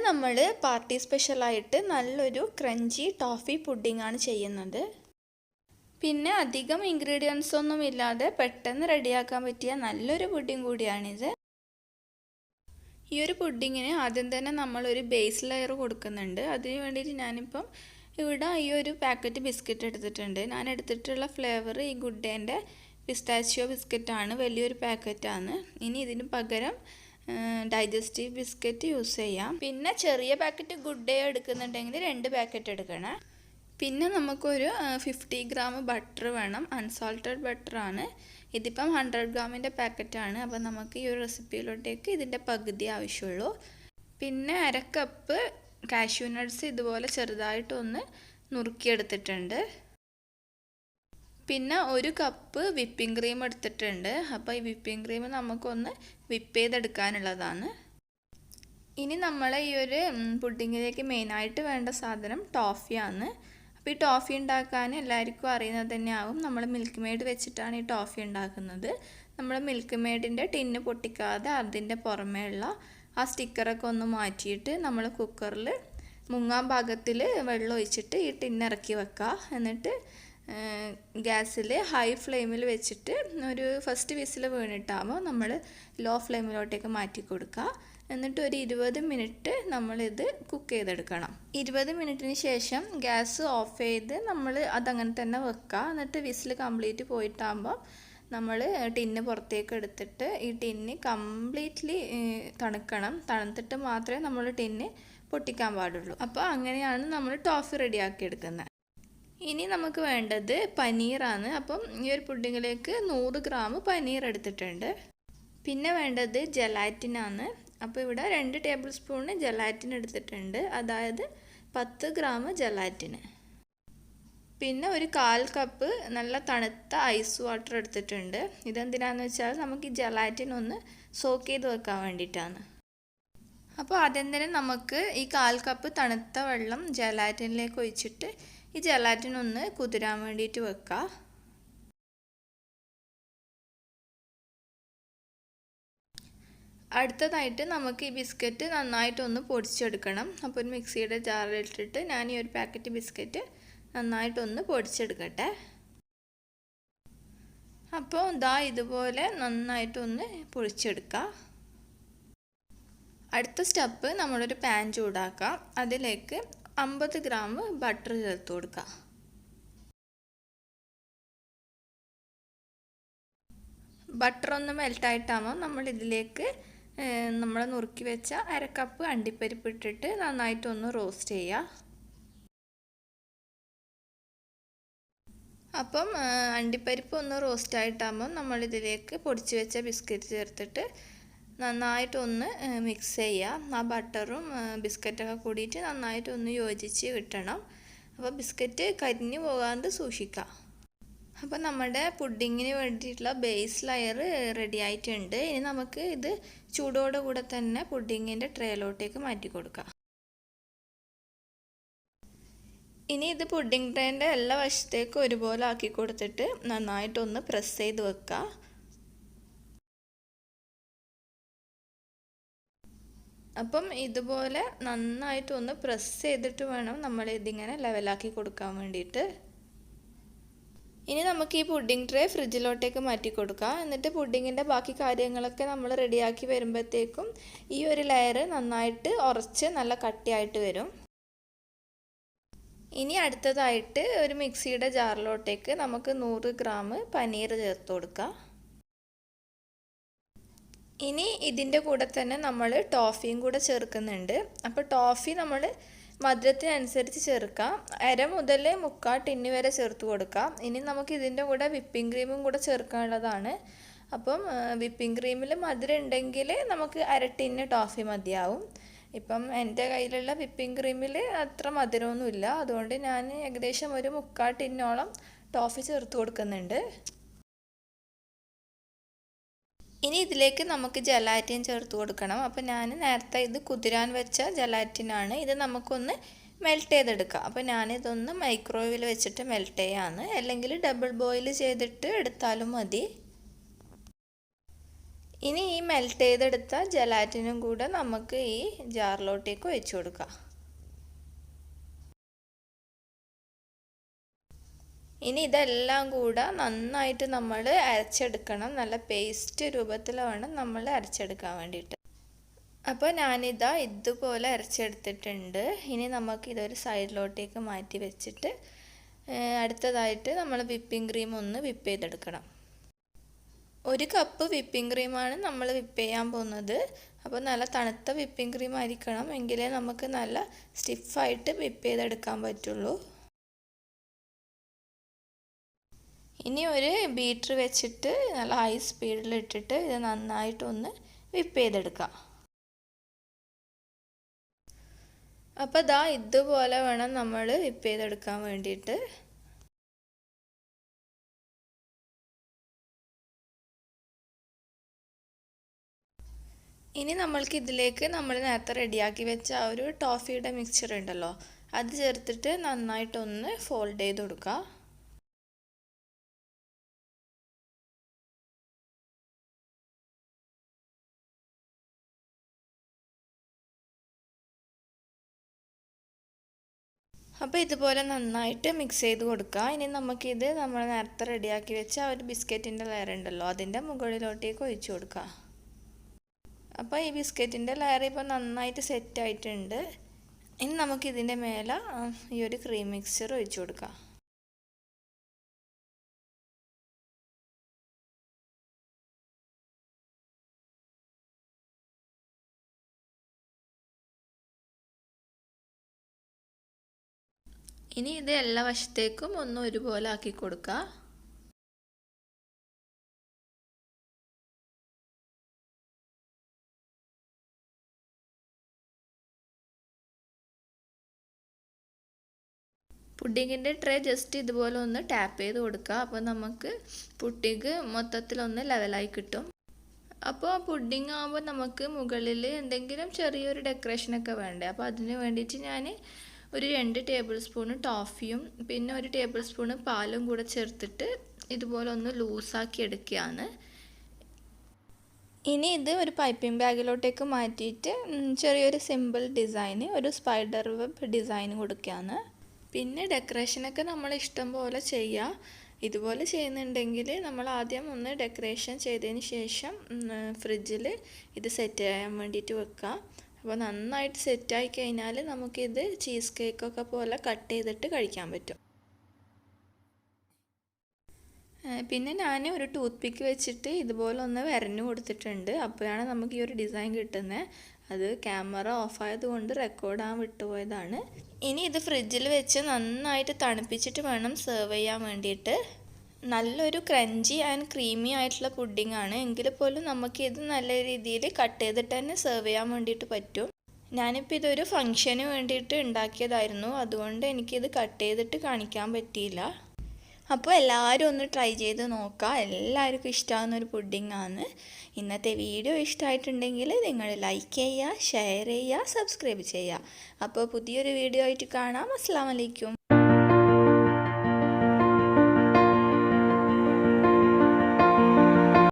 നമ്മൾ പാർട്ടി സ്പെഷ്യലായിട്ട് നല്ലൊരു ക്രഞ്ചി ടോഫി പുഡിംഗ് ചെയ്യുന്നത്. പിന്നെ അധികം ഇൻഗ്രീഡിയൻസ് ഒന്നും ഇല്ലാതെ പെട്ടെന്ന് റെഡിയാക്കാൻ പറ്റിയ നല്ലൊരു പുഡിംഗ് കൂടിയാണിത്. ഈ ഒരു പുഡിങ്ങിന് ആദ്യം തന്നെ നമ്മളൊരു ബേസ് ലെയർ കൊടുക്കുന്നുണ്ട്. അതിന് വേണ്ടിയിട്ട് ഞാനിപ്പം ഇവിടെ ഈ ഒരു പാക്കറ്റ് ബിസ്ക്കറ്റ് എടുത്തിട്ടുണ്ട്. ഞാൻ എടുത്തിട്ടുള്ള ഫ്ലേവർ ഈ ഗുഡ് ഡേൻ്റെ പിസ്താച്ചിയോ ബിസ്ക്കറ്റാണ്, വലിയൊരു പാക്കറ്റാണ്. ഇനി ഇതിന് പകരം ഡൈജസ്റ്റീവ് ബിസ്ക്കറ്റ് യൂസ് ചെയ്യാം. പിന്നെ ചെറിയ പാക്കറ്റ് ഗുഡ് ഡേ എടുക്കുന്നുണ്ടെങ്കിൽ 2 പാക്കറ്റ് എടുക്കണം. പിന്നെ നമുക്കൊരു 50 ഗ്രാം ബട്ടർ വേണം, അൺസാൾട്ടഡ് ബട്ടറാണ്. ഇതിപ്പം 100 ഗ്രാമിൻ്റെ പാക്കറ്റാണ്. അപ്പോൾ നമുക്ക് ഈ ഒരു റെസിപ്പിയിലോട്ടേക്ക് ഇതിൻ്റെ പകുതി ആവശ്യമുള്ളൂ. പിന്നെ 1/2 കപ്പ് കാഷ്യൂ നട്ട്സ് ഇതുപോലെ ചെറുതായിട്ടൊന്ന് നുറുക്കിയെടുത്തിട്ടുണ്ട്. പിന്നെ 1 കപ്പ് വിപ്പിംഗ് ക്രീം എടുത്തിട്ടുണ്ട്. അപ്പോൾ ഈ വിപ്പിംഗ് ക്രീം നമുക്കൊന്ന് വിപ്പ് ചെയ്തെടുക്കാനുള്ളതാണ്. ഇനി നമ്മളെ ഈ ഒരു പുഡിങ്ങിലേക്ക് മെയിനായിട്ട് വേണ്ട സാധനം ടോഫിയാണ്. അപ്പോൾ ഈ ടോഫി ഉണ്ടാക്കാൻ എല്ലാവർക്കും അറിയുന്നത് തന്നെയാവും. നമ്മൾ മിൽക്ക് മെയ്ഡ് വെച്ചിട്ടാണ് ഈ ടോഫി ഉണ്ടാക്കുന്നത്. നമ്മൾ മിൽക്ക് മെയ്ഡിൻ്റെ ടിന്ന് പൊട്ടിക്കാതെ അതിൻ്റെ പുറമേ ഉള്ള ആ സ്റ്റിക്കറൊക്കെ ഒന്ന് മാറ്റിയിട്ട് നമ്മൾ കുക്കറിൽ മുങ്ങാൻ പാകത്തിൽ വെള്ളം ഒഴിച്ചിട്ട് ഈ ടിന്ന് ഇറക്കി വെക്കുക. എന്നിട്ട് ഗ്യാസിൽ ഹൈ ഫ്ലെയിമിൽ വെച്ചിട്ട് ഒരു ഫസ്റ്റ് വിസിൽ വീണിട്ടാകുമ്പോൾ നമ്മൾ ലോ ഫ്ലെയിമിലോട്ടേക്ക് മാറ്റി കൊടുക്കുക. എന്നിട്ട് ഒരു 20 മിനിറ്റ് നമ്മളിത് കുക്ക് ചെയ്തെടുക്കണം. 20 മിനിറ്റിന് ശേഷം ഗ്യാസ് ഓഫ് ചെയ്ത് നമ്മൾ അതങ്ങനെ തന്നെ വെക്കുക. എന്നിട്ട് വിസിൽ കംപ്ലീറ്റ് പോയിട്ടാകുമ്പോൾ നമ്മൾ ടിന്ന് പുറത്തേക്ക് എടുത്തിട്ട് ഈ ടിന്ന് കംപ്ലീറ്റ്ലി തണുക്കണം. തണുത്തിട്ട് മാത്രമേ നമ്മൾ ടിന്ന് പൊട്ടിക്കാൻ പാടുള്ളൂ. അപ്പോൾ അങ്ങനെയാണ് നമ്മൾ ടോഫി റെഡിയാക്കി എടുക്കുന്നത്. ഇനി നമുക്ക് വേണ്ടത് പനീറാണ്. അപ്പം ഈ ഒരു പുഡിങ്ങിലേക്ക് 100 ഗ്രാം പനീർ എടുത്തിട്ടുണ്ട്. പിന്നെ വേണ്ടത് ജലാറ്റിനാണ്. അപ്പോൾ ഇവിടെ 2 ടേബിൾ സ്പൂൺ ജലാറ്റിൻ എടുത്തിട്ടുണ്ട്, അതായത് 10 ഗ്രാം ജലാറ്റിന്. പിന്നെ ഒരു 1/4 കപ്പ് നല്ല തണുത്ത ഐസ് വാട്ടർ എടുത്തിട്ടുണ്ട്. ഇതെന്തിനാണെന്ന് വെച്ചാൽ നമുക്ക് ഈ ജലാറ്റിൻ ഒന്ന് സോക്ക് ചെയ്ത് വെക്കാൻ വേണ്ടിയിട്ടാണ്. അപ്പോൾ ആദ്യം തന്നെ നമുക്ക് ഈ 1/4 കപ്പ് തണുത്ത വെള്ളം ജലാറ്റിനിലേക്ക് ഒഴിച്ചിട്ട് ഈ ജലാറ്റിൻ ഒന്ന് കുതിരാൻ വേണ്ടിയിട്ട് വെക്കുക. അടുത്തതായിട്ട് നമുക്ക് ഈ ബിസ്ക്കറ്റ് നന്നായിട്ടൊന്ന് പൊടിച്ചെടുക്കണം. അപ്പോൾ ഒരു മിക്സിയുടെ ജാറിലിട്ടിട്ട് ഞാൻ ഈ ഒരു പാക്കറ്റ് ബിസ്ക്കറ്റ് നന്നായിട്ടൊന്ന് പൊടിച്ചെടുക്കട്ടെ. അപ്പോൾ ഇതാ ഇതുപോലെ നന്നായിട്ടൊന്ന് പൊടിച്ചെടുക്കുക. അടുത്ത സ്റ്റെപ്പ് നമ്മളൊരു പാൻ ചൂടാക്കാം. അതിലേക്ക് 50 ഗ്രാം ബട്ടർ ചേർത്ത് കൊടുക്കുക. ബട്ടർ ഒന്ന് മെൽട്ടായിട്ടാകുമ്പോൾ നമ്മൾ ഇതിലേക്ക് നമ്മൾ നുറുക്കി വെച്ച 1/2 കപ്പ് അണ്ടിപ്പരിപ്പ് ഇട്ടിട്ട് നന്നായിട്ടൊന്ന് റോസ്റ്റ് ചെയ്യുക. അപ്പം അണ്ടിപ്പരിപ്പ് ഒന്ന് റോസ്റ്റ് ആയിട്ടാകുമ്പോൾ നമ്മളിതിലേക്ക് പൊടിച്ച് വെച്ച ബിസ്ക്കറ്റ് ചേർത്തിട്ട് നന്നായിട്ടൊന്ന് മിക്സ് ചെയ്യുക. ആ ബട്ടറും ബിസ്ക്കറ്റൊക്കെ കൂടിയിട്ട് നന്നായിട്ടൊന്ന് യോജിച്ച് കിട്ടണം. അപ്പോൾ ബിസ്ക്കറ്റ് കരിഞ്ഞു പോകാതെ സൂക്ഷിക്കുക. അപ്പോൾ നമ്മുടെ പുഡിങ്ങിന് വേണ്ടിയിട്ടുള്ള ബേസ് ലെയർ റെഡി ആയിട്ടുണ്ട്. ഇനി നമുക്ക് ഇത് ചൂടോടുകൂടെ തന്നെ പുഡിങ്ങിൻ്റെ ട്രേയിലോട്ടേക്ക് മാറ്റി കൊടുക്കാം. ഇനി ഇത് പുഡിംഗ് ട്രേൻ്റെ എല്ലാ വശത്തേക്കും ഒരുപോലെ ആക്കി കൊടുത്തിട്ട് നന്നായിട്ടൊന്ന് പ്രസ് ചെയ്ത് വെക്കുക. അപ്പം ഇതുപോലെ നന്നായിട്ടൊന്ന് പ്രസ് ചെയ്തിട്ട് വേണം നമ്മൾ ഇതിങ്ങനെ ലെവലാക്കി കൊടുക്കാൻ വേണ്ടിയിട്ട്. ഇനി നമുക്ക് ഈ പുഡിംഗ് ട്രേ ഫ്രിഡ്ജിലോട്ടേക്ക് മാറ്റി കൊടുക്കാം. എന്നിട്ട് പുഡിങ്ങിൻ്റെ ബാക്കി കാര്യങ്ങളൊക്കെ നമ്മൾ റെഡിയാക്കി വരുമ്പോഴത്തേക്കും ഈ ഒരു ലെയർ നന്നായിട്ട് ഉറച്ച് നല്ല കട്ടിയായിട്ട് വരും. ഇനി അടുത്തതായിട്ട് ഒരു മിക്സിയുടെ ജാറിലോട്ടേക്ക് നമുക്ക് 100 ഗ്രാം പനീർ ചേർത്ത് കൊടുക്കാം. ഇനി ഇതിൻ്റെ കൂടെ തന്നെ നമ്മൾ ടോഫിയും കൂടെ ചേർക്കുന്നുണ്ട്. അപ്പോൾ ടോഫി നമ്മൾ മധുരത്തിനനുസരിച്ച് ചേർക്കാം. 1/2 മുതൽ 3/4 ടിന്ന് വരെ ചേർത്ത് കൊടുക്കാം. ഇനി നമുക്ക് ഇതിൻ്റെ കൂടെ വിപ്പിംഗ് ക്രീമും കൂടെ ചേർക്കാനുള്ളതാണ്. അപ്പം വിപ്പിംഗ് ക്രീമിൽ മധുരം ഉണ്ടെങ്കിൽ നമുക്ക് 1/2 ടിന്ന് ടോഫി മതിയാവും. ഇപ്പം എൻ്റെ കയ്യിലുള്ള വിപ്പിംഗ് ക്രീമിൽ അത്ര മധുരമൊന്നുമില്ല, അതുകൊണ്ട് ഞാൻ ഏകദേശം ഒരു 3/4 ടിന്നോളം ടോഫി ചേർത്ത് കൊടുക്കുന്നുണ്ട്. ഇനി ഇതിലേക്ക് നമുക്ക് ജലാറ്റിൻ ചേർത്ത് കൊടുക്കണം. അപ്പോൾ ഞാൻ നേരത്തെ ഇത് കുതിരാൻ വെച്ച ജലാറ്റിനാണ്. ഇത് നമുക്കൊന്ന് മെൽറ്റ് ചെയ്തെടുക്കാം. അപ്പോൾ ഞാനിതൊന്ന് മൈക്രോവേവിൽ വെച്ചിട്ട് മെൽറ്റ് ചെയ്യാമെന്ന്, അല്ലെങ്കിൽ ഡബിൾ ബോയിൽ ചെയ്തിട്ട് എടുത്താലും മതി. ഇനി ഈ മെൽറ്റ് ചെയ്തെടുത്ത ജലാറ്റിനും കൂടെ നമുക്ക് ഈ ജാറിലോട്ടേക്ക് ഒഴിച്ചു കൊടുക്കാം. ഇനി ഇതെല്ലാം കൂടെ നന്നായിട്ട് നമ്മൾ അരച്ചെടുക്കണം. നല്ല പേസ്റ്റ് രൂപത്തിൽ വേണം നമ്മൾ അരച്ചെടുക്കാൻ വേണ്ടിയിട്ട്. അപ്പോൾ ഞാനിതാ ഇതുപോലെ അരച്ചെടുത്തിട്ടുണ്ട്. ഇനി നമുക്ക് ഇതൊരു സൈഡിലോട്ടേക്ക് മാറ്റി വെച്ചിട്ട് അടുത്തതായിട്ട് നമ്മൾ വിപ്പിംഗ് ക്രീം ഒന്ന് വിപ്പ് ചെയ്തെടുക്കണം. 1 കപ്പ് വിപ്പിംഗ് ക്രീമാണ് നമ്മൾ വിപ്പ് ചെയ്യാൻ പോകുന്നത്. അപ്പോൾ നല്ല തണുത്ത വിപ്പിംഗ് ക്രീം ആയിരിക്കണം, എങ്കിലേ നമുക്ക് നല്ല സ്റ്റിഫായിട്ട് വിപ്പ് ചെയ്തെടുക്കാൻ പറ്റുള്ളൂ. ഇനി ഒരു ബീറ്റർ വെച്ചിട്ട് നല്ല ഹൈ സ്പീഡിൽ ഇട്ടിട്ട് ഇത് നന്നായിട്ടൊന്ന് വിപ്പ് ചെയ്തെടുക്കാം. അപ്പോൾ ദാ ഇതുപോലെ വേണം നമ്മൾ വിപ്പ് ചെയ്തെടുക്കാൻ വേണ്ടിയിട്ട്. ഇനി നമ്മൾക്ക് ഇതിലേക്ക് നമ്മൾ നേരത്തെ റെഡിയാക്കി വെച്ച ആ ഒരു ടോഫിയുടെ മിക്സ്ചർ ഉണ്ടല്ലോ, അത് ചേർത്തിട്ട് നന്നായിട്ടൊന്ന് ഫോൾഡ് ചെയ്ത് കൊടുക്കുക. അപ്പോൾ ഇതുപോലെ നന്നായിട്ട് മിക്സ് ചെയ്ത് കൊടുക്കുക. ഇനി നമുക്കിത് നമ്മൾ നേരത്തെ റെഡിയാക്കി വെച്ച ആ ഒരു ബിസ്ക്കറ്റിൻ്റെ ലെയർ ഉണ്ടല്ലോ, അതിൻ്റെ മുകളിലോട്ടേക്ക് ഒഴിച്ചു കൊടുക്കുക. അപ്പോൾ ഈ ബിസ്ക്കറ്റിൻ്റെ ലെയർ ഇപ്പോൾ നന്നായിട്ട് സെറ്റ് ആയിട്ടുണ്ട്. ഇനി നമുക്കിതിൻ്റെ മേലെ ഈ ഒരു ക്രീം മിക്സ്ചർ ഒഴിച്ചു കൊടുക്കാം. ഇനി ഇത് എല്ലാ വശത്തേക്കും ഒന്ന് ഒരുപോലെ ആക്കി കൊടുക്കുക. പുഡിങ്ങിൻ്റെ ട്രേ ജസ്റ്റ് ഇതുപോലെ ഒന്ന് ടാപ്പ് ചെയ്ത് കൊടുക്കുക. അപ്പോൾ നമുക്ക് പുഡിങ് മൊത്തത്തിലൊന്ന് ലെവലായി കിട്ടും. അപ്പോൾ പുഡിങ് ആകുമ്പോൾ നമുക്ക് മുകളിൽ എന്തെങ്കിലും ചെറിയൊരു ഡെക്കറേഷനൊക്കെ വേണ്ടേ. അപ്പോൾ അതിന് വേണ്ടിയിട്ട് ഞാൻ ഒരു 2 ടേബിൾ സ്പൂണ് ടോഫിയും പിന്നെ 1 ടേബിൾ സ്പൂണ് പാലും കൂടെ ചേർത്തിട്ട് ഇതുപോലെ ഒന്ന് ലൂസാക്കി എടുക്കുകയാണ്. ഇനി ഇത് ഒരു പൈപ്പിംഗ് ബാഗിലോട്ടേക്ക് മാറ്റിയിട്ട് ചെറിയൊരു സിമ്പിൾ ഡിസൈന്, ഒരു സ്പൈഡർ വെബ് ഡിസൈൻ കൊടുക്കുകയാണ്. പിന്നെ ഡെക്കറേഷനൊക്കെ നമ്മൾ ഇഷ്ടം പോലെ ചെയ്യുക. ഇതുപോലെ ചെയ്യുന്നുണ്ടെങ്കിൽ നമ്മൾ ആദ്യം ഒന്ന് ഡെക്കറേഷൻ ചെയ്തതിന് ശേഷം ഫ്രിഡ്ജിൽ ഇത് സെറ്റ് ചെയ്യാൻ വേണ്ടിയിട്ട് വെക്കുക. അപ്പോൾ നന്നായിട്ട് സെറ്റായി കഴിഞ്ഞാൽ നമുക്കിത് ചീസ് കേക്കൊക്കെ പോലെ കട്ട് ചെയ്തിട്ട് കഴിക്കാൻ പറ്റും. പിന്നെ ഞാൻ ഒരു ടൂത്ത് പിക്ക് വെച്ചിട്ട് ഇതുപോലെ ഒന്ന് വരഞ്ഞു കൊടുത്തിട്ടുണ്ട്. അപ്പോഴാണ് നമുക്ക് ഈ ഒരു ഡിസൈൻ കിട്ടുന്നത്. അത് ക്യാമറ ഓഫായതുകൊണ്ട് റെക്കോർഡാൻ വിട്ടുപോയതാണ്. ഇനി ഇത് ഫ്രിഡ്ജിൽ വെച്ച് നന്നായിട്ട് തണുപ്പിച്ചിട്ട് വേണം സെർവ് ചെയ്യാൻ വേണ്ടിയിട്ട്. നല്ലൊരു ക്രഞ്ചി ആൻഡ് ക്രീമി ആയിട്ടുള്ള പുഡിംഗ് ആണ്. എങ്കിൽ പോലും നമുക്കിത് നല്ല രീതിയിൽ കട്ട് ചെയ്തിട്ട് തന്നെ സെർവ് ചെയ്യാൻ വേണ്ടിയിട്ട് പറ്റും. ഞാനിപ്പോൾ ഇതൊരു ഫംഗ്ഷന് വേണ്ടിയിട്ട് ഉണ്ടാക്കിയതായിരുന്നു, അതുകൊണ്ട് എനിക്കിത് കട്ട് ചെയ്തിട്ട് കാണിക്കാൻ പറ്റിയില്ല. അപ്പോൾ എല്ലാവരും ഒന്ന് ട്രൈ ചെയ്ത് നോക്കുക. എല്ലാവർക്കും ഇഷ്ടമാകുന്നൊരു പുഡിംഗ് ആണ്. ഇന്നത്തെ വീഡിയോ ഇഷ്ടമായിട്ടുണ്ടെങ്കിൽ നിങ്ങൾ ലൈക്ക് ചെയ്യുക, ഷെയർ ചെയ്യുക, സബ്സ്ക്രൈബ് ചെയ്യുക. അപ്പോൾ പുതിയൊരു വീഡിയോ ആയിട്ട് കാണാം. അസ്സലാമു അലൈക്കും.